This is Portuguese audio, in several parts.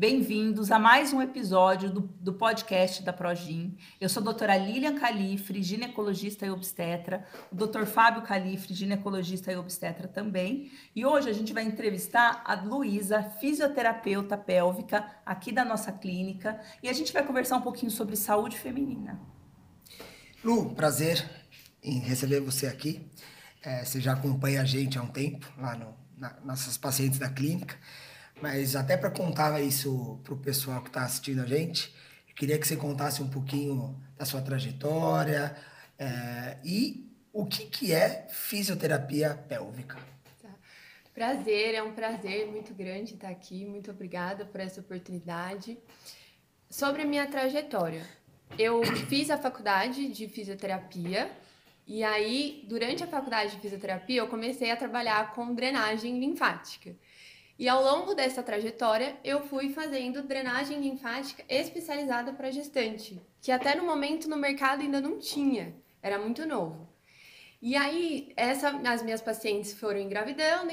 Bem-vindos a mais um episódio do podcast da Progin. Eu sou a doutora Lilian Califre, ginecologista e obstetra, o doutor Fábio Califre, ginecologista e obstetra também. E hoje a gente vai entrevistar a Luísa, fisioterapeuta pélvica aqui da nossa clínica, e a gente vai conversar um pouquinho sobre saúde feminina. Lu, prazer em receber você aqui. Você já acompanha a gente há um tempo, lá nossas pacientes da clínica. Mas até para contar isso para o pessoal que está assistindo a gente, eu queria que você contasse um pouquinho da sua trajetória e o que é fisioterapia pélvica. Prazer, é um prazer muito grande estar aqui. Muito obrigada por essa oportunidade. Sobre a minha trajetória, eu fiz a faculdade de fisioterapia e aí, durante a faculdade de fisioterapia, eu comecei a trabalhar com drenagem linfática. E ao longo dessa trajetória, eu fui fazendo drenagem linfática especializada para gestante, que até no momento no mercado ainda não tinha, era muito novo. E aí, as minhas pacientes foram engravidando,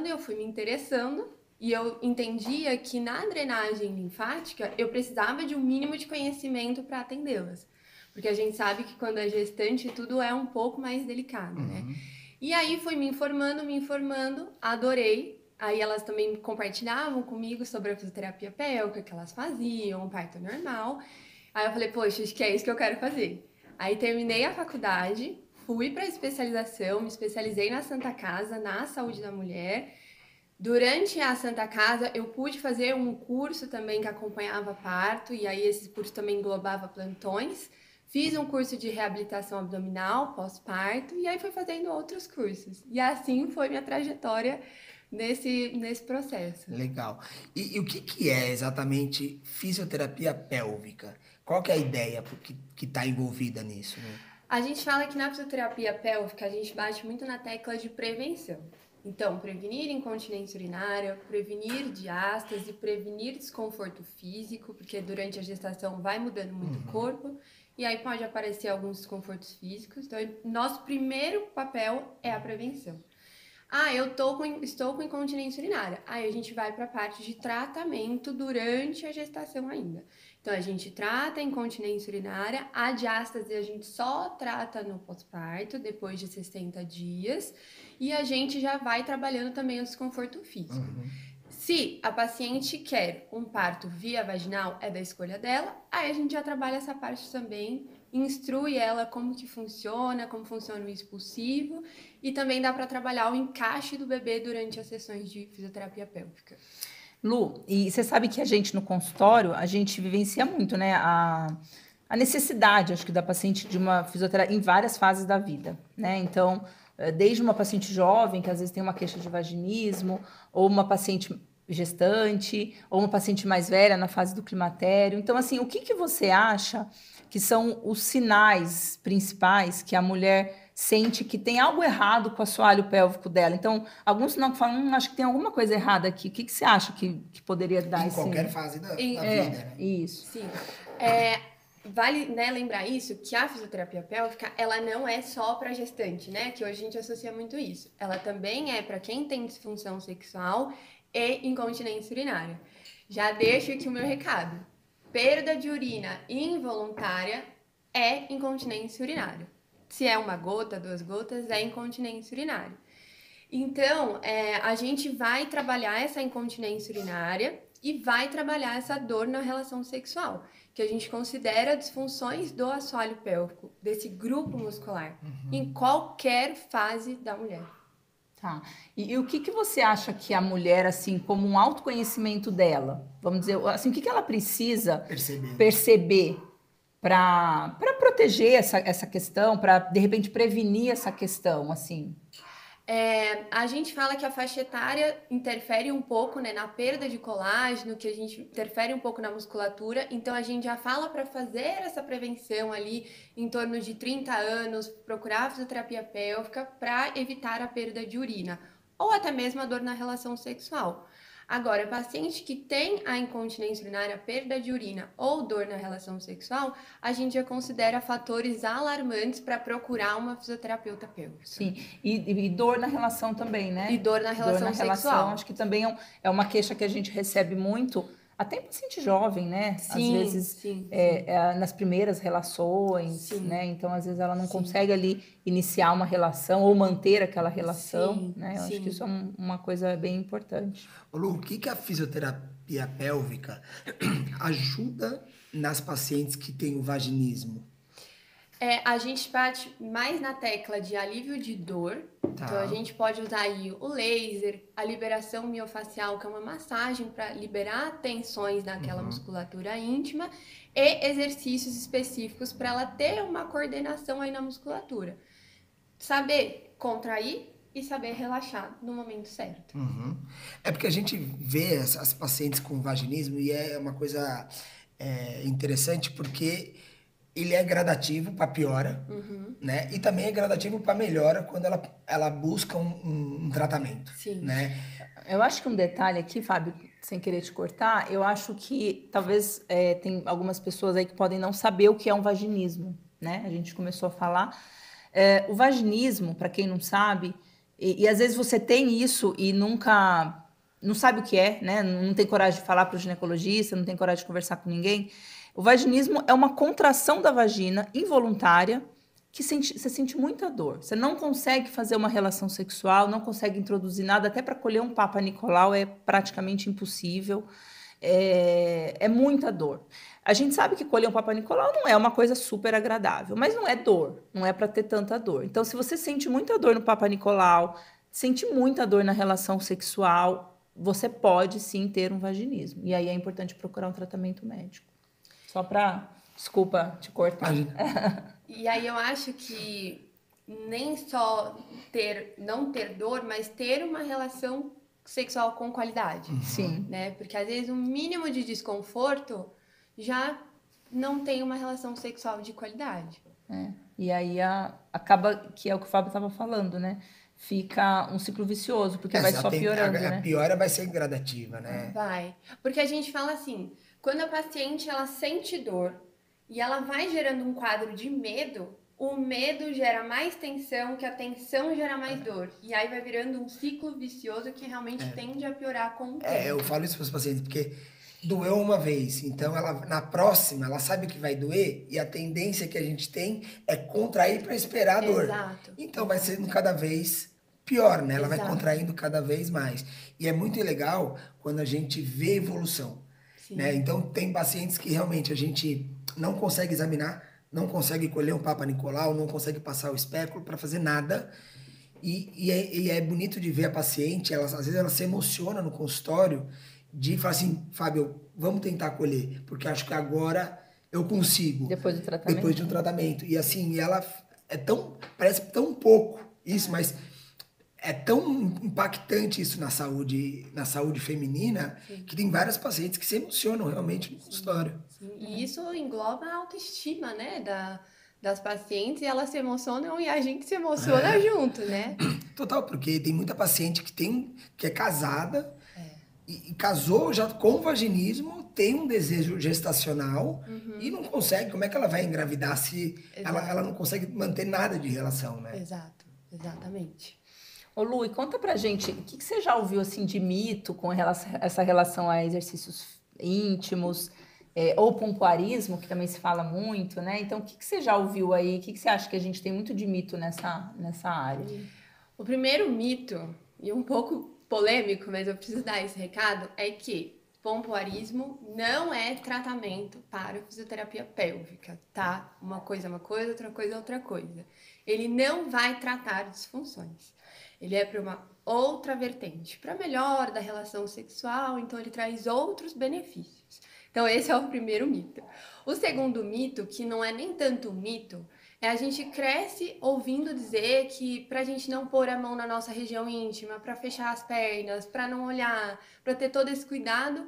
e eu fui me interessando, e eu entendia que na drenagem linfática eu precisava de um mínimo de conhecimento para atendê-las. Porque a gente sabe que quando é gestante tudo é um pouco mais delicado, né? E aí fui me informando, adorei. Aí elas também compartilhavam comigo sobre a fisioterapia pélvica, que elas faziam, parto normal. Aí eu falei, poxa, acho que é isso que eu quero fazer. Aí terminei a faculdade, fui para a especialização, me especializei na Santa Casa, na saúde da mulher. Durante a Santa Casa, eu pude fazer um curso também que acompanhava parto, e aí esse curso também englobava plantões. Fiz um curso de reabilitação abdominal pós-parto, e aí fui fazendo outros cursos. E assim foi minha trajetória nesse processo. Legal. E o que é exatamente fisioterapia pélvica? Qual que é a ideia que está envolvida nisso, né? A gente fala que na fisioterapia pélvica a gente bate muito na tecla de prevenção. Então, prevenir incontinência urinária, prevenir diástase, prevenir desconforto físico, porque durante a gestação vai mudando muito o corpo, e aí pode aparecer alguns desconfortos físicos. Então, nosso primeiro papel é a prevenção. Eu estou com incontinência urinária. Aí a gente vai para a parte de tratamento durante a gestação ainda. Então a gente trata a incontinência urinária, a diástase a gente só trata no pós-parto, depois de 60 dias, e a gente já vai trabalhando também o desconforto físico. Se a paciente quer um parto via vaginal, é da escolha dela, aí a gente já trabalha essa parte também, instrui ela como funciona o expulsivo, e também dá para trabalhar o encaixe do bebê durante as sessões de fisioterapia pélvica. Lu, e você sabe que a gente no consultório, a gente vivencia muito, né, a necessidade, acho que, da paciente de uma fisioterapia em várias fases da vida, né? Então, desde uma paciente jovem, que às vezes tem uma queixa de vaginismo, ou uma paciente gestante, ou uma paciente mais velha na fase do climatério. Então, assim, o que você acha que são os sinais principais que a mulher sente que tem algo errado com o assoalho pélvico dela? Então, alguns não falam, acho que tem alguma coisa errada aqui. O que você acha que poderia dar Em qualquer fase da vida, né? Isso. Sim. Vale, né, lembrar isso, que a fisioterapia pélvica, ela não é só para gestante, né? Que hoje a gente associa muito isso. Ela também é para quem tem disfunção sexual e incontinência urinária. Já deixo aqui o meu recado. Perda de urina involuntária é incontinência urinária. Se é uma gota, 2 gotas, é incontinência urinária. Então, a gente vai trabalhar essa incontinência urinária e vai trabalhar essa dor na relação sexual, que a gente considera disfunções do assoalho pélvico, desse grupo muscular, em qualquer fase da mulher. Tá. E o que você acha que a mulher, assim, como um autoconhecimento dela, vamos dizer, assim, o que ela precisa perceber para proteger essa questão, para, de repente, prevenir essa questão, assim? A gente fala que a faixa etária interfere um pouco, né, na perda de colágeno, que a gente interfere um pouco na musculatura, então a gente já fala para fazer essa prevenção ali em torno de 30 anos, procurar a fisioterapia pélvica para evitar a perda de urina, ou até mesmo a dor na relação sexual. Agora, paciente que tem a incontinência urinária, perda de urina ou dor na relação sexual, a gente já considera fatores alarmantes para procurar uma fisioterapeuta pélvica. Sim, e dor na relação também, né? E dor na relação sexual. Acho que também é uma queixa que a gente recebe muito, até em paciente jovem, né? Às Sim, vezes, sim, nas primeiras relações, Sim. né? Então, às vezes, ela não Sim. consegue ali iniciar uma relação ou manter aquela relação, Sim, né? Eu acho que sim. isso é uma coisa bem importante. Ô, Lu, o que que a fisioterapia pélvica ajuda nas pacientes que têm o vaginismo? A gente bate mais na tecla de alívio de dor. Tá. Então, a gente pode usar aí o laser, a liberação miofacial, que é uma massagem para liberar tensões naquela musculatura íntima, e exercícios específicos para ela ter uma coordenação aí na musculatura. Saber contrair e saber relaxar no momento certo. É porque a gente vê as pacientes com vaginismo e é uma coisa interessante porque ele é gradativo para piora, né? E também é gradativo para melhora quando ela busca um tratamento, Sim. né? Eu acho que um detalhe aqui, Fábio, sem querer te cortar, eu acho que talvez tem algumas pessoas aí que podem não saber o que é um vaginismo, né? A gente começou a falar. O vaginismo, para quem não sabe, e às vezes você tem isso e nunca não sabe o que é, né? Não tem coragem de falar para o ginecologista, não tem coragem de conversar com ninguém. O vaginismo é uma contração da vagina involuntária que você sente muita dor. Você não consegue fazer uma relação sexual, não consegue introduzir nada, até para colher um Papa Nicolau é praticamente impossível. É muita dor. A gente sabe que colher um Papa Nicolau não é uma coisa super agradável, mas não é dor, não é para ter tanta dor. Então, se você sente muita dor no Papa Nicolau, sente muita dor na relação sexual, você pode sim ter um vaginismo. E aí é importante procurar um tratamento médico. Só para, desculpa te cortar. Imagina. E aí eu acho que nem só não ter dor, mas ter uma relação sexual com qualidade. Sim. Né? Porque às vezes um mínimo de desconforto já não tem uma relação sexual de qualidade. E aí acaba, que é o que o Fábio estava falando, né? Fica um ciclo vicioso, porque vai só piorando, a né? piora vai ser gradativa, né? Vai. Porque a gente fala assim, quando a paciente ela sente dor e ela vai gerando um quadro de medo, o medo gera mais tensão, que a tensão gera mais dor. E aí vai virando um ciclo vicioso que realmente tende a piorar com o tempo. Eu falo isso para os pacientes, porque doeu uma vez, então ela na próxima ela sabe que vai doer e a tendência que a gente tem é contrair para esperar a dor. Exato. Então vai sendo cada vez pior, né? Ela vai Exato. contraindo cada vez mais. E é muito legal quando a gente vê evolução, Sim. né? Então tem pacientes que realmente a gente não consegue examinar, não consegue colher um Papa Nicolau, não consegue passar o espéculo para fazer nada. E é bonito de ver a paciente, às vezes ela se emociona no consultório de falar assim, Fábio, vamos tentar colher, porque acho que agora eu consigo. Depois do tratamento. Depois de um tratamento. E assim, ela parece tão pouco isso, mas é tão impactante isso na saúde feminina, que tem várias pacientes que se emocionam realmente no consultório. Sim. E isso engloba a autoestima, né, das pacientes, e elas se emocionam e a gente se emociona junto, né? Total, porque tem muita paciente que é casada e casou já com vaginismo, tem um desejo gestacional e não consegue. Como é que ela vai engravidar se ela não consegue manter nada de relação, né? Exato, exatamente. Ô Lu, e conta pra gente, o que você já ouviu assim de mito com essa relação a exercícios íntimos, ou pompoarismo, que também se fala muito, né? Então, o que você já ouviu aí? O que você acha que a gente tem muito de mito nessa área? O primeiro mito, e um pouco polêmico, mas eu preciso dar esse recado, é que pompoarismo não é tratamento para fisioterapia pélvica, tá? Uma coisa é uma coisa, outra coisa é outra coisa. Ele não vai tratar disfunções. Ele é para uma outra vertente, para melhor da relação sexual, então ele traz outros benefícios. Então esse é o primeiro mito. O segundo mito, que não é nem tanto um mito, a gente cresce ouvindo dizer que pra gente não pôr a mão na nossa região íntima, pra fechar as pernas, pra não olhar, pra ter todo esse cuidado,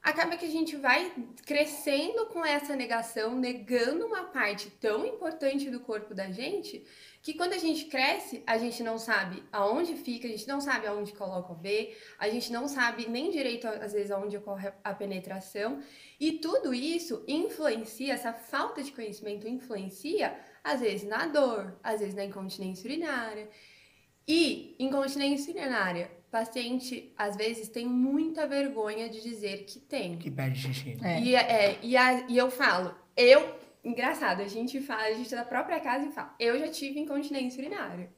acaba que a gente vai crescendo com essa negação, negando uma parte tão importante do corpo da gente, que quando a gente cresce, a gente não sabe aonde fica, a gente não sabe aonde coloca o B, a gente não sabe nem direito, às vezes, aonde ocorre a penetração, e tudo isso influencia, essa falta de conhecimento influencia, às vezes na dor, às vezes na incontinência urinária. E incontinência urinária paciente, às vezes, tem muita vergonha de dizer que tem. Que perde xixi. E eu falo, engraçado, a gente da própria casa e fala, eu já tive incontinência urinária.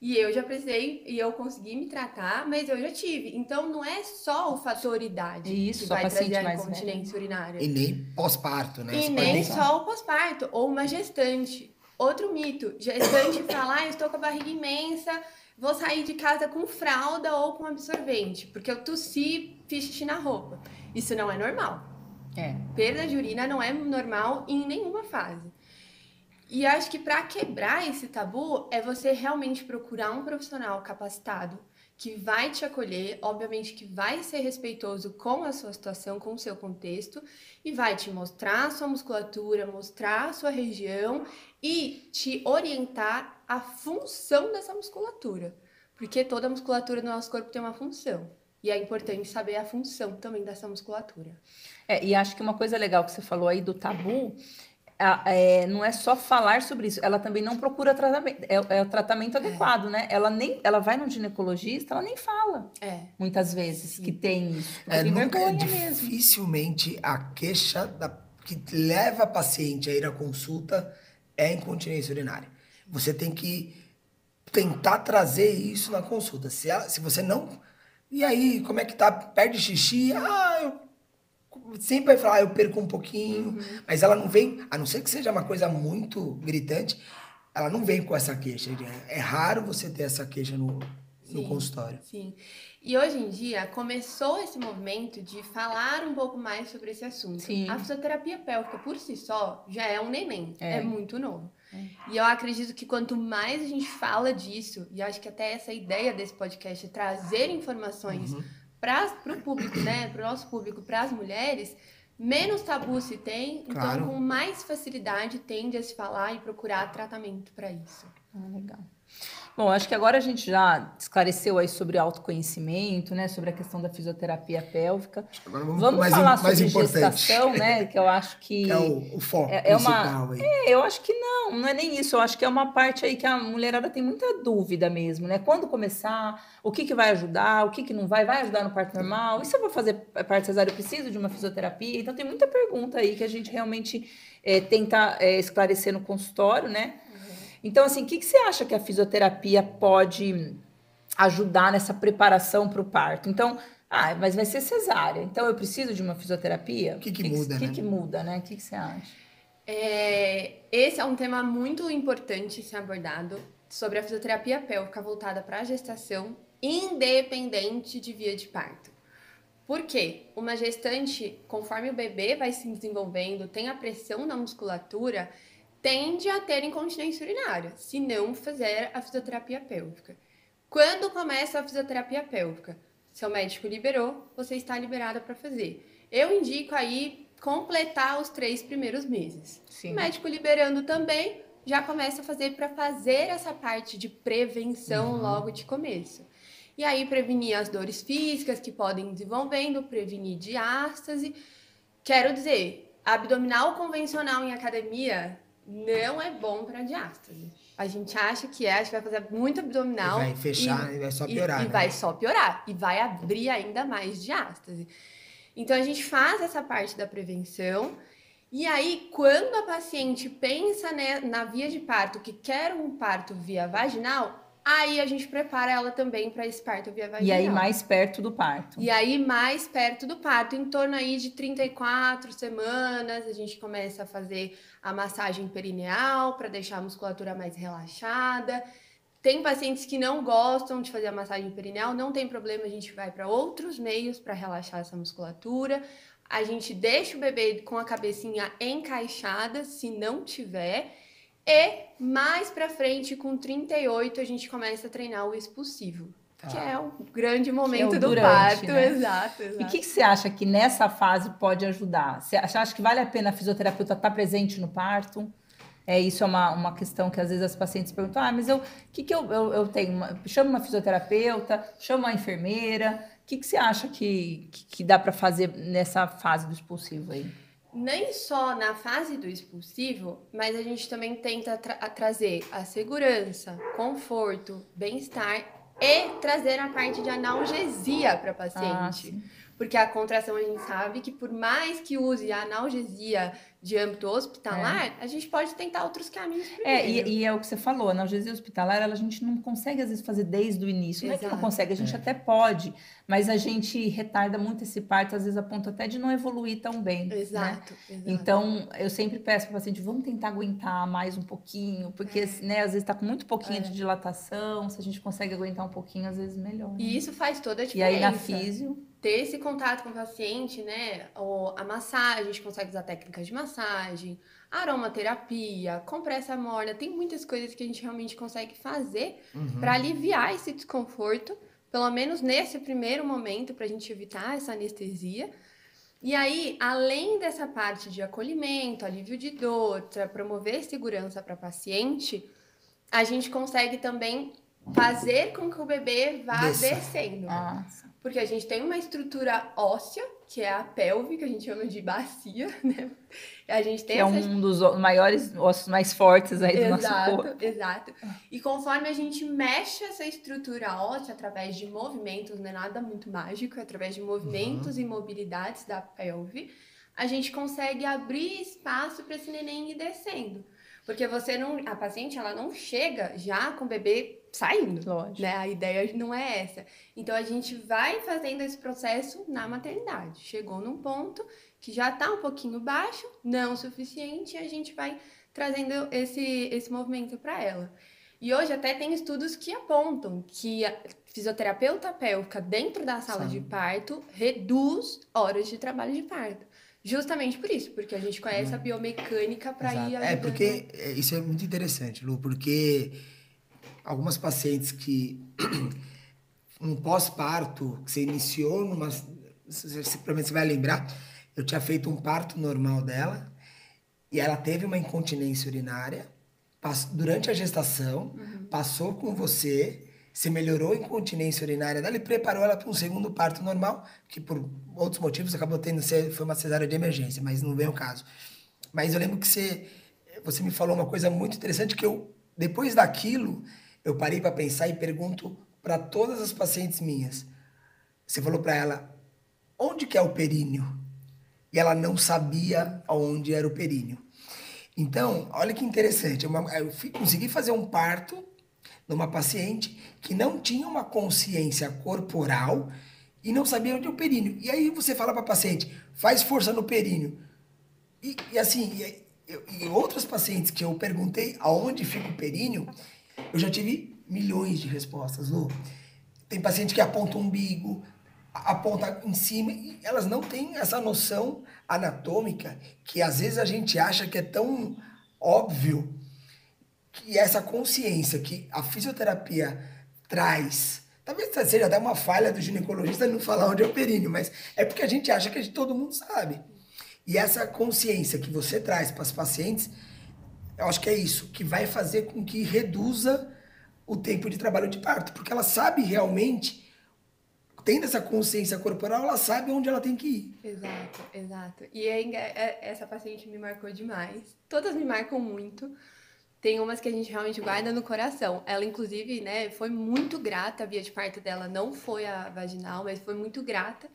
E eu já precisei, e eu consegui me tratar, mas eu já tive. Então, não é só o fator idade que vai trazer a incontinência urinária. E nem pós-parto, né? E nem só o pós-parto, ou uma gestante. Outro mito, gestante fala, eu estou com a barriga imensa, vou sair de casa com fralda ou com absorvente, porque eu tossi, fiz xixi na roupa. Isso não é normal. Perda de urina não é normal em nenhuma fase. E acho que para quebrar esse tabu é você realmente procurar um profissional capacitado que vai te acolher, obviamente que vai ser respeitoso com a sua situação, com o seu contexto, e vai te mostrar a sua musculatura, mostrar a sua região e te orientar a função dessa musculatura. Porque toda musculatura do nosso corpo tem uma função. E é importante saber a função também dessa musculatura. E acho que uma coisa legal que você falou aí do tabu... não é só falar sobre isso, ela também não procura tratamento, é o tratamento adequado, né? Ela vai no ginecologista, ela nem fala, muitas vezes, que tem isso. Dificilmente a queixa que leva a paciente a ir à consulta é a incontinência urinária. Você tem que tentar trazer isso na consulta. Se você não... E aí, como é que tá? Perde xixi? Sempre vai falar, eu perco um pouquinho, mas ela não vem, a não ser que seja uma coisa muito gritante, ela não vem com essa queixa. É raro você ter essa queixa no consultório. Sim. E hoje em dia começou esse movimento de falar um pouco mais sobre esse assunto. Sim. A fisioterapia pélvica por si só já é um neném, é muito novo. E eu acredito que quanto mais a gente fala disso, e acho que até essa ideia desse podcast é trazer informações para o público, né, para o nosso público, para as mulheres, menos tabu se tem, então com mais facilidade tende a se falar e procurar tratamento para isso. Legal. Bom, acho que agora a gente já esclareceu aí sobre autoconhecimento, né, sobre a questão da fisioterapia pélvica. Agora vamos falar mais sobre importante. gestação, né, que eu acho que... é o foco principal aí. Eu acho que não é nem isso, eu acho que é uma parte aí que a mulherada tem muita dúvida mesmo, né, quando começar, o que vai ajudar, o que não vai ajudar no parto normal, e se eu vou fazer parto cesáreo, eu preciso de uma fisioterapia? Então tem muita pergunta aí que a gente realmente tenta esclarecer no consultório, né. Então, assim, o que você acha que a fisioterapia pode ajudar nessa preparação para o parto? Então, mas vai ser cesárea, então eu preciso de uma fisioterapia? O que muda, né? O que muda, né? O que você acha? Esse é um tema muito importante ser abordado sobre a fisioterapia pélvica voltada para a gestação, independente de via de parto. Por quê? Uma gestante, conforme o bebê vai se desenvolvendo, tem a pressão na musculatura, tende a ter incontinência urinária, se não fizer a fisioterapia pélvica. Quando começa a fisioterapia pélvica? Seu médico liberou, você está liberada para fazer. Eu indico aí completar os 3 primeiros meses. Sim. O médico liberando também, já começa a fazer para fazer essa parte de prevenção logo de começo. E aí prevenir as dores físicas que podem ir desenvolvendo, prevenir diástase. Quero dizer, abdominal convencional em academia não é bom para diástase. A gente acha que vai fazer muito abdominal. E vai fechar e vai só piorar. E vai só piorar. E vai abrir ainda mais diástase. Então, a gente faz essa parte da prevenção. E aí, quando a paciente pensa, né, na via de parto, que quer um parto via vaginal, aí a gente prepara ela também para esse parto via vaginal. E aí mais perto do parto. Em torno aí de 34 semanas, a gente começa a fazer a massagem perineal para deixar a musculatura mais relaxada. Tem pacientes que não gostam de fazer a massagem perineal, não tem problema, a gente vai para outros meios para relaxar essa musculatura. A gente deixa o bebê com a cabecinha encaixada, se não tiver. E mais pra frente, com 38, a gente começa a treinar o expulsivo. Que é o grande momento do parto. Né? Exato. E o que você acha que nessa fase pode ajudar? Você acha que vale a pena a fisioterapeuta estar presente no parto? Isso é uma questão que às vezes as pacientes perguntam, mas eu tenho? Chamo uma fisioterapeuta, chamo uma enfermeira. O que você acha que dá para fazer nessa fase do expulsivo aí? Nem só na fase do expulsivo, mas a gente também tenta trazer a segurança, conforto, bem-estar e trazer a parte de analgesia para paciente. sim. Porque a contração a gente sabe que por mais que use a analgesia de âmbito hospitalar, a gente pode tentar outros caminhos primeiro. E é o que você falou, a analgesia hospitalar, a gente não consegue às vezes fazer desde o início. Não é que não Exato. consegue, a gente até pode, mas a gente retarda muito esse parto, às vezes a ponto até de não evoluir tão bem. Exato, né? exato. Então, eu sempre peço para o paciente, vamos tentar aguentar mais um pouquinho, porque né, às vezes está com muito pouquinho de dilatação, se a gente consegue aguentar um pouquinho, às vezes melhor. E isso faz toda a E diferença. aí na físio... Ter esse contato com o paciente, né? Ou a massagem, a gente consegue usar técnicas de massagem, aromaterapia, compressa morna, tem muitas coisas que a gente realmente consegue fazer para aliviar esse desconforto, pelo menos nesse primeiro momento, para a gente evitar essa anestesia. E aí, além dessa parte de acolhimento, alívio de dor, para promover segurança para paciente, a gente consegue também fazer com que o bebê vá descendo. Porque a gente tem uma estrutura óssea, que é a pelve, que a gente chama de bacia, né? A gente tem que é um dos maiores ossos mais fortes aí do nosso corpo. Exato. E conforme a gente mexe essa estrutura óssea através de movimentos, não é nada muito mágico, é através de movimentos e mobilidades da pelve, a gente consegue abrir espaço para esse neném ir descendo. Porque a paciente, ela não chega já com o bebê saindo, Lógico. né? A ideia não é essa. Então, a gente vai fazendo esse processo na maternidade. Chegou num ponto que já está um pouquinho baixo, não o suficiente, e a gente vai trazendo esse movimento para ela. E hoje até tem estudos que apontam que a fisioterapeuta pélvica dentro da sala de parto reduz horas de trabalho de parto. Justamente por isso, porque a gente conhece a biomecânica para ir ajudando. Porque isso é muito interessante, Lu, porque algumas pacientes que um pós-parto, que você iniciou numa... Provavelmente você vai lembrar, eu tinha feito um parto normal dela e ela teve uma incontinência urinária durante a gestação, passou com você melhorou a incontinência urinária dela e preparou ela para um segundo parto normal, que por outros motivos acabou foi uma cesárea de emergência, mas não vem o caso. Mas eu lembro que você me falou uma coisa muito interessante que depois daquilo, eu parei para pensar e pergunto para todas as pacientes minhas. Você falou para ela, onde que é o períneo? E ela não sabia onde era o períneo. Então, olha que interessante, eu consegui fazer um parto numa paciente que não tinha uma consciência corporal e não sabia onde é o períneo. E aí você fala para a paciente, faz força no períneo. E outras pacientes que eu perguntei aonde fica o períneo, eu já tive milhões de respostas, Lu. Tem paciente que aponta o umbigo, aponta em cima, e elas não têm essa noção anatômica que às vezes a gente acha que é tão óbvio, que essa consciência que a fisioterapia traz, talvez seja até uma falha do ginecologista não falar onde é o períneo, mas é porque a gente acha que todo mundo sabe. E essa consciência que você traz para as pacientes, eu acho que é isso, que vai fazer com que reduza o tempo de trabalho de parto, porque ela sabe realmente, tendo essa consciência corporal, ela sabe onde ela tem que ir. Exato, exato. E essa paciente me marcou demais. Todas me marcam muito. Tem umas que a gente realmente guarda no coração. Ela, inclusive, né, foi muito grata. A via de parto dela não foi a vaginal, mas foi muito grata,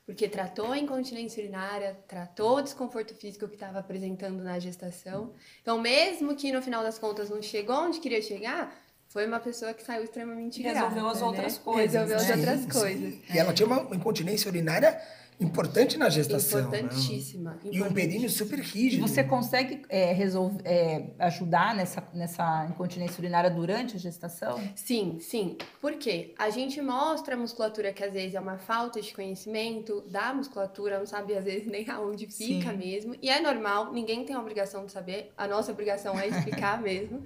porque tratou a incontinência urinária, tratou o desconforto físico que estava apresentando na gestação. Então, mesmo que no final das contas não chegou onde queria chegar, foi uma pessoa que saiu extremamente grata. Resolveu as outras coisas. Resolveu as outras coisas. E ela tinha uma incontinência urinária importante na gestação. Importantíssima. Né? E um períneo super rígido. E você consegue ajudar nessa incontinência urinária durante a gestação? Sim, sim. Por quê? A gente mostra a musculatura que às vezes é uma falta de conhecimento da musculatura, não sabe às vezes nem aonde fica mesmo. E é normal, ninguém tem a obrigação de saber. A nossa obrigação é explicar mesmo.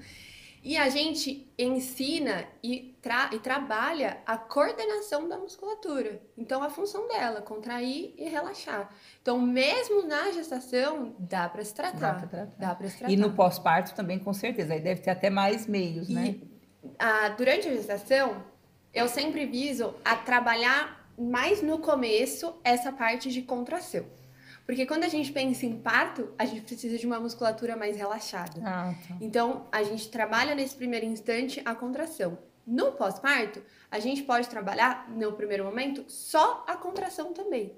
E a gente ensina e trabalha a coordenação da musculatura. Então, a função dela, contrair e relaxar. Então, mesmo na gestação, dá para se tratar. Dá para se tratar. E no pós-parto também, com certeza. Aí deve ter até mais meios, né? Durante a gestação, eu sempre viso a trabalhar mais no começo essa parte de contração. Porque quando a gente pensa em parto, a gente precisa de uma musculatura mais relaxada. Tá. Então, a gente trabalha nesse primeiro instante a contração. No pós-parto, a gente pode trabalhar, no primeiro momento, só a contração também.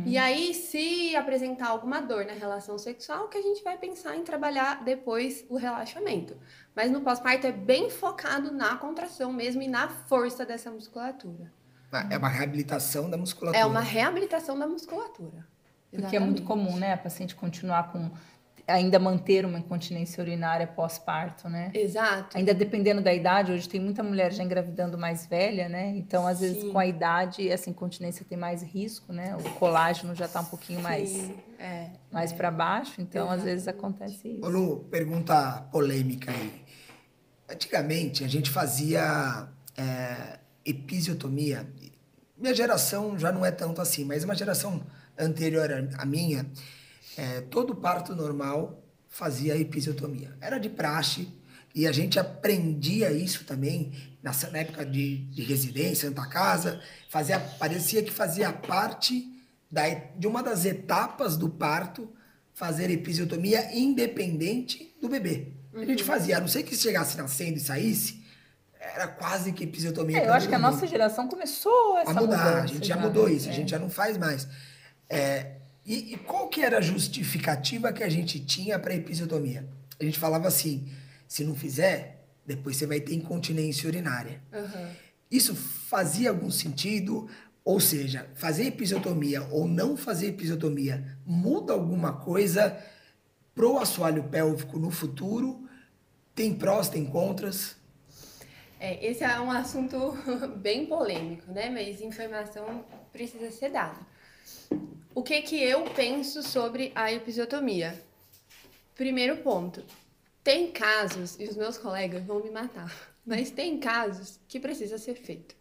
E aí, se apresentar alguma dor na relação sexual, que a gente vai pensar em trabalhar depois o relaxamento. Mas no pós-parto é bem focado na contração mesmo e na força dessa musculatura. É uma reabilitação da musculatura. É uma reabilitação da musculatura. Porque é muito comum, né? A paciente continuar com... ainda manter uma incontinência urinária pós-parto, né? Exato. Ainda dependendo da idade, hoje tem muita mulher já engravidando mais velha, né? Então, às vezes, com a idade, essa incontinência tem mais risco, né? O colágeno já está um pouquinho mais para baixo, então, às vezes, acontece isso. Ô Lu, pergunta polêmica aí. Antigamente, a gente fazia episiotomia. Minha geração já não é tanto assim, mas uma geração anterior à minha, todo parto normal fazia episiotomia. Era de praxe e a gente aprendia isso também na época de residência, Santa Casa. Parecia que fazia parte de uma das etapas do parto fazer episiotomia independente do bebê. A gente fazia, a não ser que chegasse nascendo e saísse, era quase que episiotomia. Eu acho que a nossa geração começou essa mudança. A gente já mudou isso, a gente já não faz mais. E qual que era a justificativa que a gente tinha para episiotomia? A gente falava assim, se não fizer, depois você vai ter incontinência urinária. Isso fazia algum sentido? Ou seja, fazer episiotomia ou não fazer episiotomia muda alguma coisa pro assoalho pélvico no futuro? Tem prós, tem contras? Esse é um assunto bem polêmico, né? Mas informação precisa ser dada. O que eu penso sobre a episiotomia? Primeiro ponto, tem casos, e os meus colegas vão me matar, mas tem casos que precisa ser feito.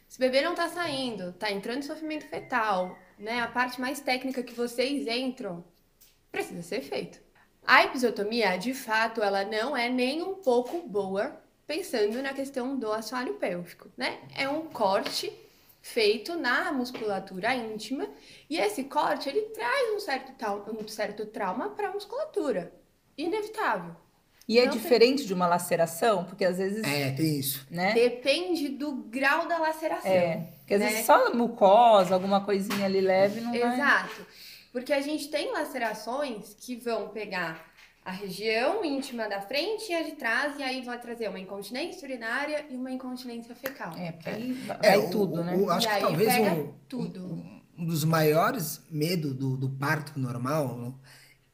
Se o bebê não tá saindo, tá entrando em sofrimento fetal, né? A parte mais técnica que vocês entram, precisa ser feito. A episiotomia, de fato, ela não é nem um pouco boa, pensando na questão do assoalho pélvico, né? É um corte feito na musculatura íntima e esse corte, ele traz um certo trauma para a musculatura. Inevitável. E é diferente de uma laceração? Porque às vezes... tem isso. Né? Depende do grau da laceração. Porque às vezes só mucosa, alguma coisinha ali leve não vai... Exato. Porque a gente tem lacerações que vão pegar a região íntima da frente e a de trás, e aí vai trazer uma incontinência urinária e uma incontinência fecal. Porque aí vai tudo, né? Acho e que aí talvez tudo. Um dos maiores medos do parto normal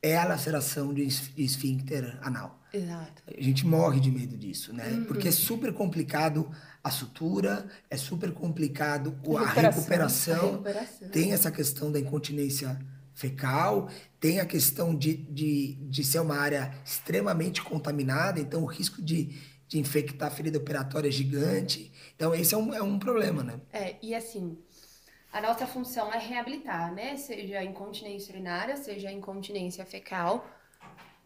é a laceração de esfíncter anal. Exato. A gente morre de medo disso, né? Porque é super complicado a sutura, é super complicado a recuperação. Tem essa questão da incontinência fecal, tem a questão de ser uma área extremamente contaminada, então o risco de infectar a ferida operatória é gigante. Então esse é um problema, né? E assim, a nossa função é reabilitar, né? Seja a incontinência urinária, seja a incontinência fecal.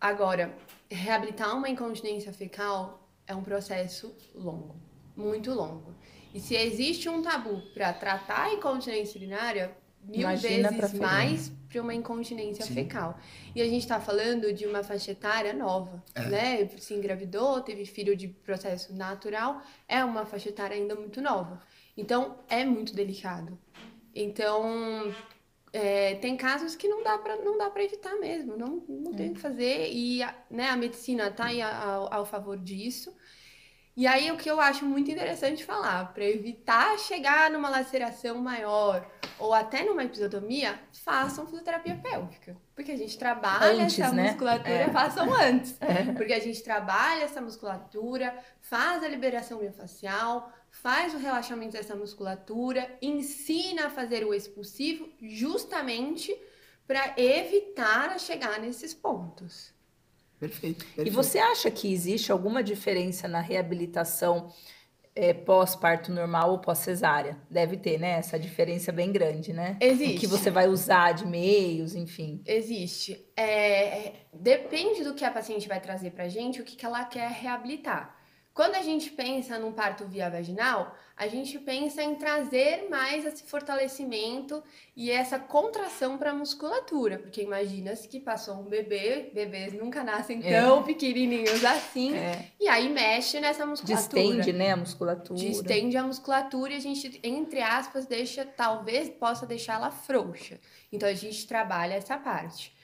Agora, reabilitar uma incontinência fecal é um processo longo, muito longo. E se existe um tabu para tratar a incontinência urinária, mil vezes mais para uma incontinência fecal. E a gente está falando de uma faixa etária nova, né? Se engravidou, teve filho de processo natural, é uma faixa etária ainda muito nova. Então, é muito delicado. Então, tem casos que não dá para evitar mesmo, não tem o que fazer. E né, a medicina está aí ao favor disso. E aí, o que eu acho muito interessante falar, para evitar chegar numa laceração maior ou até numa episiotomia, façam fisioterapia pélvica. Porque a gente trabalha essa musculatura, façam antes. Porque a gente trabalha essa musculatura, faz a liberação miofascial, faz o relaxamento dessa musculatura, ensina a fazer o expulsivo justamente para evitar a chegar nesses pontos. Perfeito. E você acha que existe alguma diferença na reabilitação pós-parto normal ou pós-cesárea? Deve ter, né? Essa diferença bem grande, né? Existe. O que você vai usar de meios, enfim. Existe. Depende do que a paciente vai trazer pra gente, o que ela quer reabilitar. Quando a gente pensa num parto via vaginal, a gente pensa em trazer mais esse fortalecimento e essa contração para a musculatura, porque imagina-se que passou um bebê, bebês nunca nascem tão pequenininhos assim, e aí mexe nessa musculatura. Distende, né, a musculatura. Distende a musculatura e a gente, entre aspas, talvez possa deixar ela frouxa. Então a gente trabalha essa parte.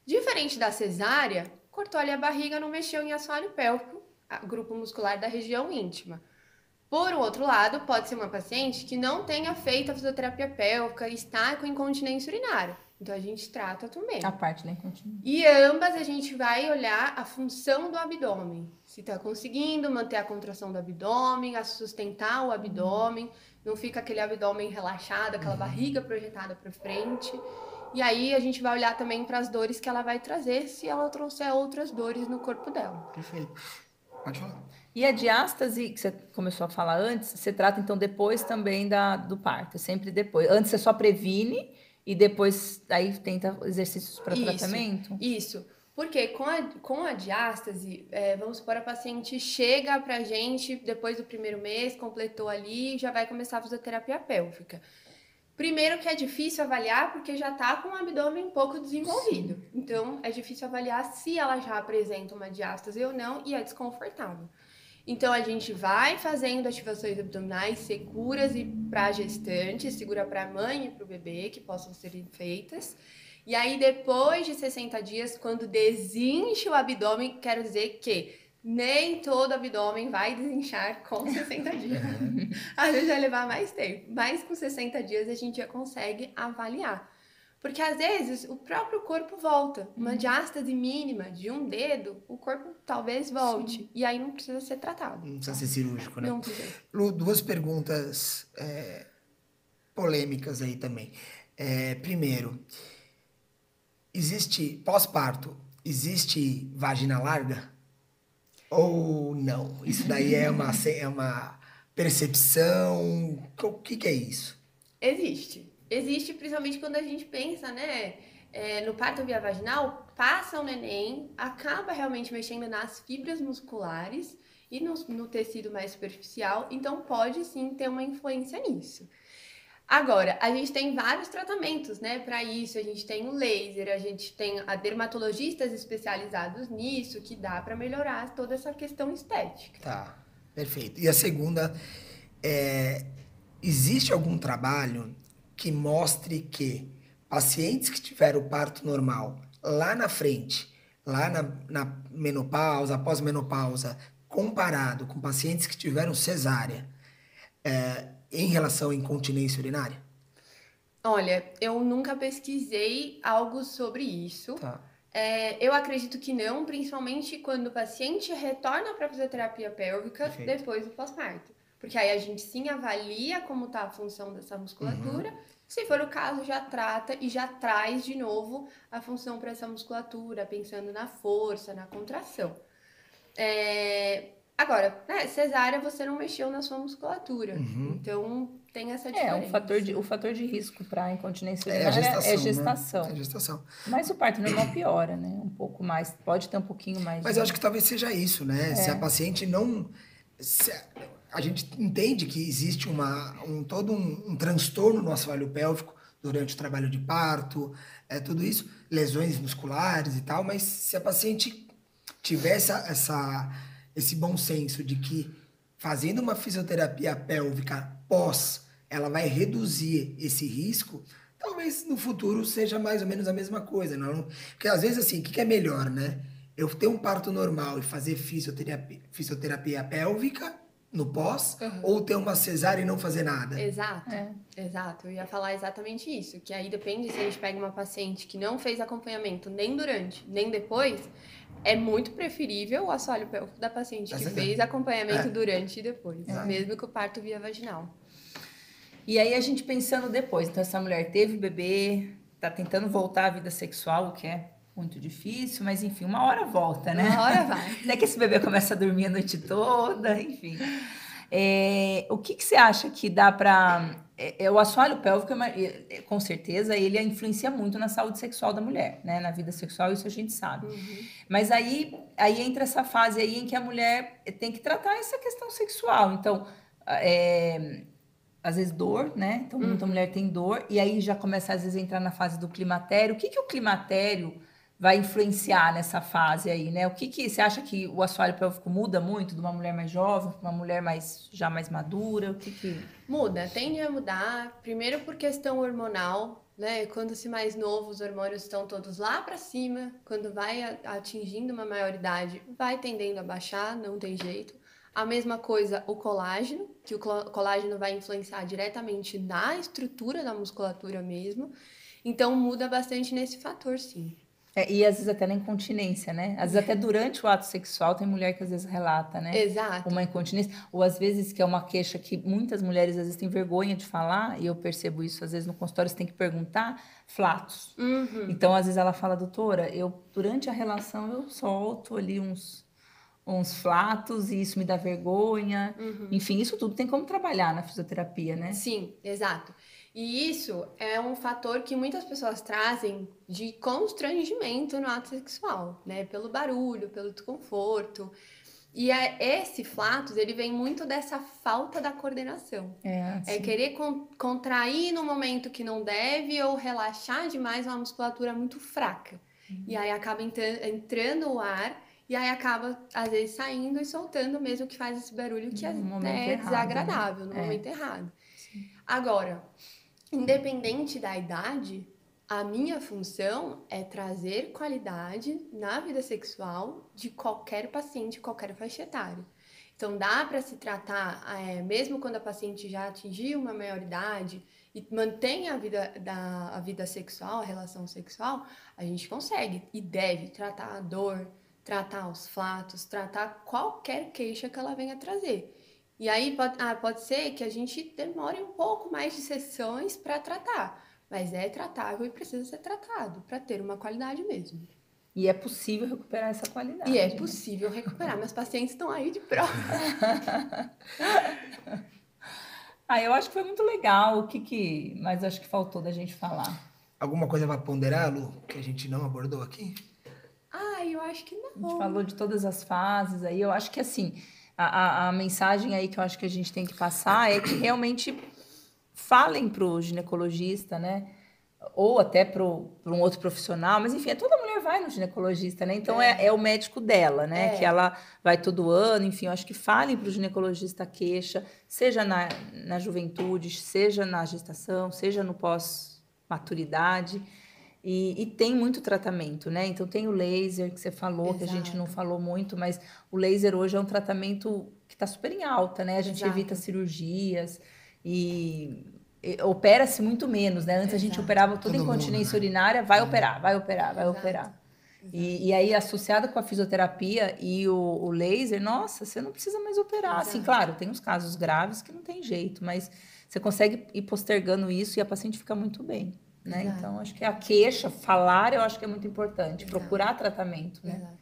Diferente da cesárea, cortou ali a barriga, não mexeu em assoalho pélvico, grupo muscular da região íntima. Por outro lado, pode ser uma paciente que não tenha feito a fisioterapia pélvica e está com incontinência urinária. Então, a gente trata também. A parte da incontinência. E ambas, a gente vai olhar a função do abdômen. Se está conseguindo manter a contração do abdômen, a sustentar o abdômen. Não fica aquele abdômen relaxado, aquela barriga projetada para frente. E aí, a gente vai olhar também para as dores que ela vai trazer, se ela trouxer outras dores no corpo dela. Perfeito. Pode falar. E a diástase, que você começou a falar antes, você trata então depois também do parto, sempre depois. Antes você só previne e depois aí tenta exercícios para tratamento? Isso, porque com a diástase, vamos supor, a paciente chega pra gente depois do primeiro mês, completou ali, já vai começar a fisioterapia pélvica. Primeiro que é difícil avaliar porque já está com o abdômen um pouco desenvolvido. Sim. Então, é difícil avaliar se ela já apresenta uma diástase ou não e é desconfortável. Então, a gente vai fazendo ativações abdominais seguras e para gestante, segura para a mãe e para o bebê, que possam ser feitas. E aí, depois de 60 dias, quando desincha o abdômen, quero dizer que nem todo abdômen vai desinchar com 60 dias. Às vezes vai levar mais tempo, mas com 60 dias a gente já consegue avaliar. Porque às vezes o próprio corpo volta. Uma diástase mínima de um dedo, o corpo talvez volte. Sim. E aí não precisa ser tratado. Não precisa ser cirúrgico, né? Não precisa. Lu, duas perguntas polêmicas aí também. Primeiro, pós-parto, existe vagina larga? Ou não? Isso daí é uma percepção? O que é isso? Existe. Existe principalmente quando a gente pensa, né? No parto via vaginal, passa o neném, acaba realmente mexendo nas fibras musculares e no tecido mais superficial, então pode sim ter uma influência nisso. Agora, a gente tem vários tratamentos, né, para isso. A gente tem o laser, a gente tem dermatologistas especializados nisso, que dá para melhorar toda essa questão estética. Tá, perfeito. E a segunda, existe algum trabalho que mostre que pacientes que tiveram parto normal lá na frente, lá na menopausa, pós-menopausa, comparado com pacientes que tiveram cesárea, em relação à incontinência urinária? Olha, eu nunca pesquisei algo sobre isso. Tá. Eu acredito que não, principalmente quando o paciente retorna para a fisioterapia pélvica depois do pós-parto. Porque aí a gente sim avalia como está a função dessa musculatura. Se for o caso, já trata e já traz de novo a função para essa musculatura, pensando na força, na contração. Agora, cesárea você não mexeu na sua musculatura. Então, tem essa diferença. O fator de risco para incontinência urinária é gestação. Né? É gestação. Mas o parto normal piora, né? Um pouco mais, pode ter um pouquinho mais. Mas eu acho que talvez seja isso, né? Se a paciente não... A gente entende que existe todo um transtorno no assoalho pélvico durante o trabalho de parto, tudo isso, lesões musculares e tal, mas se a paciente tiver esse bom senso de que fazendo uma fisioterapia pélvica pós, ela vai reduzir esse risco, talvez no futuro seja mais ou menos a mesma coisa. Não? Porque às vezes assim, o que é melhor, né? Eu ter um parto normal e fazer fisioterapia pélvica no pós, ou ter uma cesárea e não fazer nada. Exato. Eu ia falar exatamente isso, que aí depende se a gente pega uma paciente que não fez acompanhamento nem durante, nem depois, é muito preferível o assoalho pélvico da paciente que fez acompanhamento durante e depois, mesmo que o parto via vaginal. E aí a gente pensando depois, então essa mulher teve bebê, tá tentando voltar à vida sexual, o que é muito difícil, mas enfim, uma hora volta, né? Uma hora vai. Até que esse bebê começa a dormir a noite toda, enfim. O que você acha que dá para... o assoalho pélvico, com certeza, ele influencia muito na saúde sexual da mulher, né? Na vida sexual, isso a gente sabe. Mas aí entra essa fase aí em que a mulher tem que tratar essa questão sexual. Então, às vezes dor, né? Então, muita mulher tem dor, e aí já começa, às vezes, a entrar na fase do climatério. O que o climatério vai influenciar nessa fase aí, né? Você acha que o assoalho pélvico muda muito de uma mulher mais jovem para uma mulher já mais madura? Muda, tende a mudar. Primeiro por questão hormonal, né? Quando se mais novo, os hormônios estão todos lá para cima. Quando vai atingindo uma maioridade, vai tendendo a baixar, não tem jeito. A mesma coisa o colágeno, que o colágeno vai influenciar diretamente na estrutura da musculatura mesmo. Então muda bastante nesse fator, sim. E às vezes até na incontinência, né? Às vezes até durante o ato sexual tem mulher que às vezes relata, né? Exato. Uma incontinência. Ou às vezes que é uma queixa que muitas mulheres às vezes têm vergonha de falar, e eu percebo isso às vezes no consultório, você tem que perguntar, flatos. Então às vezes ela fala, doutora, durante a relação eu solto ali uns flatos e isso me dá vergonha. Enfim, isso tudo tem como trabalhar na fisioterapia, né? Sim, exato. E isso é um fator que muitas pessoas trazem de constrangimento no ato sexual, né? Pelo barulho, pelo desconforto. E esse flatus, ele vem muito dessa falta da coordenação. É querer contrair no momento que não deve ou relaxar demais uma musculatura muito fraca. E aí acaba entrando o ar e aí acaba, às vezes, saindo e soltando mesmo, que faz esse barulho que é desagradável, no momento errado. Agora, independente da idade, a minha função é trazer qualidade na vida sexual de qualquer paciente, qualquer faixa etária. Então, dá para se tratar, mesmo quando a paciente já atingiu uma maioridade e mantém a vida sexual, a relação sexual, a gente consegue e deve tratar a dor, tratar os flatos, tratar qualquer queixa que ela venha trazer. E aí pode ser que a gente demore um pouco mais de sessões para tratar, mas é tratável e precisa ser tratado para ter uma qualidade mesmo. E é possível recuperar essa qualidade. E é possível recuperar. Meus pacientes estão aí de prova. Eu acho que foi muito legal. Mas acho que faltou da gente falar. Alguma coisa para ponderar, Lu, que a gente não abordou aqui? Eu acho que não. A gente falou de todas as fases aí. Eu acho que, assim, a mensagem aí que eu acho que a gente tem que passar é que realmente falem para o ginecologista, né? Ou até para um outro profissional, mas enfim, toda mulher vai no ginecologista, né? Então é o médico dela, né? Que ela vai todo ano, enfim, eu acho que falem para o ginecologista a queixa, seja na juventude, seja na gestação, seja no pós-maturidade. E tem muito tratamento, né? Então tem o laser que você falou, que a gente não falou muito, mas o laser hoje é um tratamento que está super em alta, né? A gente evita cirurgias e opera-se muito menos, né? Antes a gente operava toda incontinência urinária, vai operar. E aí, associada com a fisioterapia e o laser, nossa, você não precisa mais operar. Assim, claro, tem uns casos graves que não tem jeito, mas você consegue ir postergando isso e a paciente fica muito bem, né? Então, acho que a queixa, falar, eu acho que é muito importante. Procurar tratamento, né? Exato.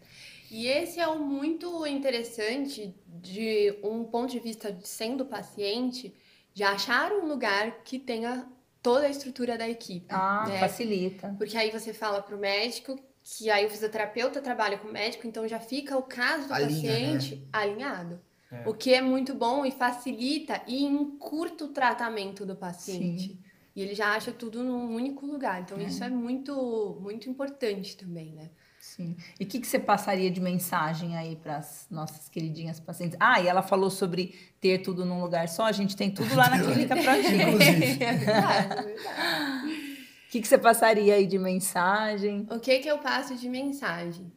E esse é o muito interessante de um ponto de vista de sendo paciente, de achar um lugar que tenha toda a estrutura da equipe. Né? Facilita. Porque aí você fala para o médico, que aí o fisioterapeuta trabalha com o médico, então já fica o caso do paciente alinhado. O que é muito bom e facilita e encurta o tratamento do paciente. Sim. E ele já acha tudo num único lugar. Então, isso é muito, muito importante também, né? Sim. E o que você passaria de mensagem aí para as nossas queridinhas pacientes? E ela falou sobre ter tudo num lugar só. A gente tem tudo lá na clínica pra gente. É verdade. O que você passaria aí de mensagem? O que eu passo de mensagem?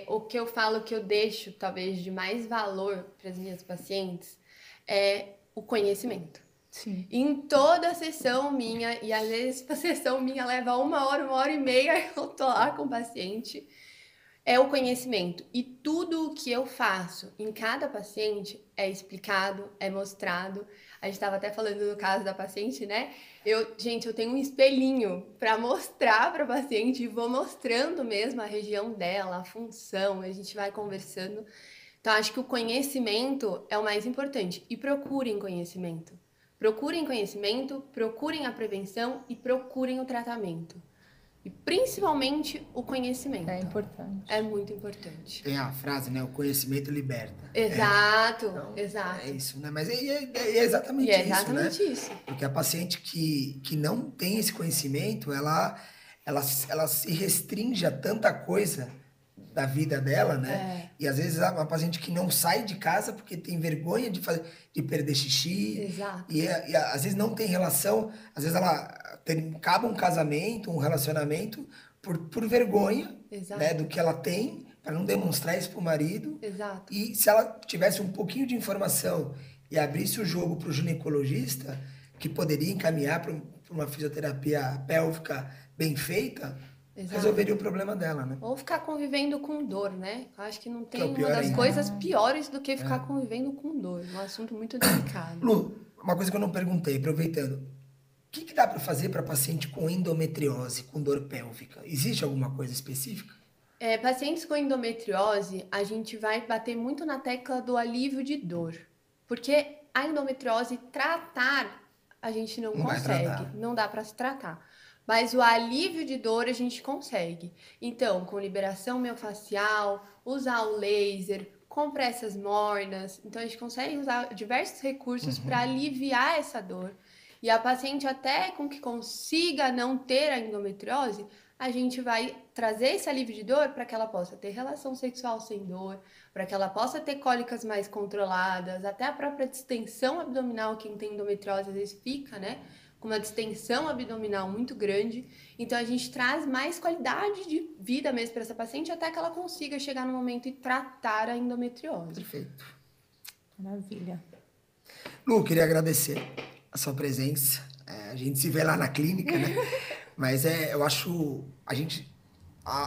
O que eu falo que eu deixo, talvez, de mais valor para as minhas pacientes é o conhecimento. Sim. Em toda a sessão minha, e às vezes a sessão minha leva 1 hora, 1 hora e meia, eu tô lá com o paciente, é o conhecimento. E tudo o que eu faço em cada paciente é explicado, é mostrado. A gente estava até falando no caso da paciente, né? Eu tenho um espelhinho para mostrar para a paciente e vou mostrando mesmo a região dela, a função, a gente vai conversando. Então, acho que o conhecimento é o mais importante. E procurem conhecimento. Procurem conhecimento, procurem a prevenção e procurem o tratamento. E principalmente o conhecimento. É importante. É muito importante. Tem a frase, né? O conhecimento liberta. Exato, Então, exato. É isso, né? Mas é exatamente E é isso, exatamente né? isso. Porque a paciente que não tem esse conhecimento, ela se restringe a tanta coisa da vida dela, né? E às vezes uma paciente que não sai de casa porque tem vergonha de perder xixi. Exato. E às vezes não tem relação, às vezes ela acaba um casamento, um relacionamento por vergonha, Exato. né, do que ela tem, para não demonstrar isso pro marido. Exato. E se ela tivesse um pouquinho de informação e abrisse o jogo para o ginecologista, que poderia encaminhar para uma fisioterapia pélvica bem feita, Exato. resolveria o problema dela, né? Ou ficar convivendo com dor, né? Eu acho que não tem Que é o uma pior das ainda. coisas piores do que ficar convivendo com dor. É um assunto muito delicado. Lu, uma coisa que eu não perguntei, aproveitando. O que dá para fazer para paciente com endometriose, com dor pélvica? Existe alguma coisa específica? Pacientes com endometriose, a gente vai bater muito na tecla do alívio de dor. Porque a endometriose, tratar, a gente não Não vai consegue. tratar. Não dá para se tratar. Mas o alívio de dor a gente consegue. Então, com liberação miofascial, usar o laser, compressas mornas. Então, a gente consegue usar diversos recursos para aliviar essa dor. E a paciente, até com que consiga não ter a endometriose, a gente vai trazer esse alívio de dor para que ela possa ter relação sexual sem dor, para que ela possa ter cólicas mais controladas, até a própria distensão abdominal, quem tem endometriose às vezes fica, né? Com uma distensão abdominal muito grande. Então, a gente traz mais qualidade de vida mesmo para essa paciente até que ela consiga chegar no momento e tratar a endometriose. Perfeito. Maravilha. Lu, queria agradecer a sua presença. A gente se vê lá na clínica, né? Mas eu acho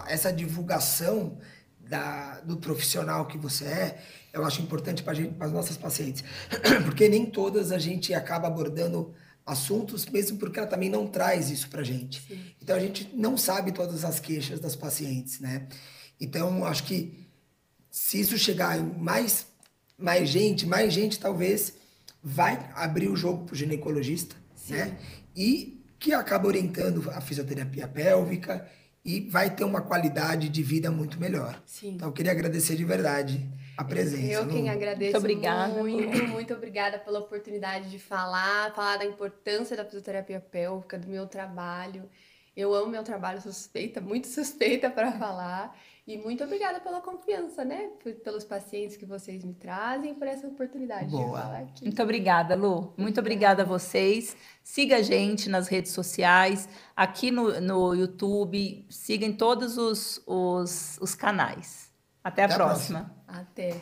essa divulgação do profissional que você eu acho importante para as nossas pacientes. Porque nem todas a gente acaba abordando assuntos, mesmo porque ela também não traz isso pra gente. Sim. Então a gente não sabe todas as queixas das pacientes, né? Então acho que se isso chegar em mais gente talvez vai abrir o jogo pro ginecologista, Sim. né? E que acaba orientando a fisioterapia pélvica e vai ter uma qualidade de vida muito melhor. Sim. Então eu queria agradecer de verdade a presença. Eu quem agradeço Muito obrigada. muito obrigada pela oportunidade de falar da importância da fisioterapia pélvica, do meu trabalho. Eu amo meu trabalho, muito suspeita para falar. E muito obrigada pela confiança, né? Pelos pacientes que vocês me trazem, por essa oportunidade Boa. de falar aqui. Muito obrigada, Lu. Muito obrigada a vocês. Siga a gente nas redes sociais, aqui no YouTube. Siga em todos os canais. Até a próxima. Até.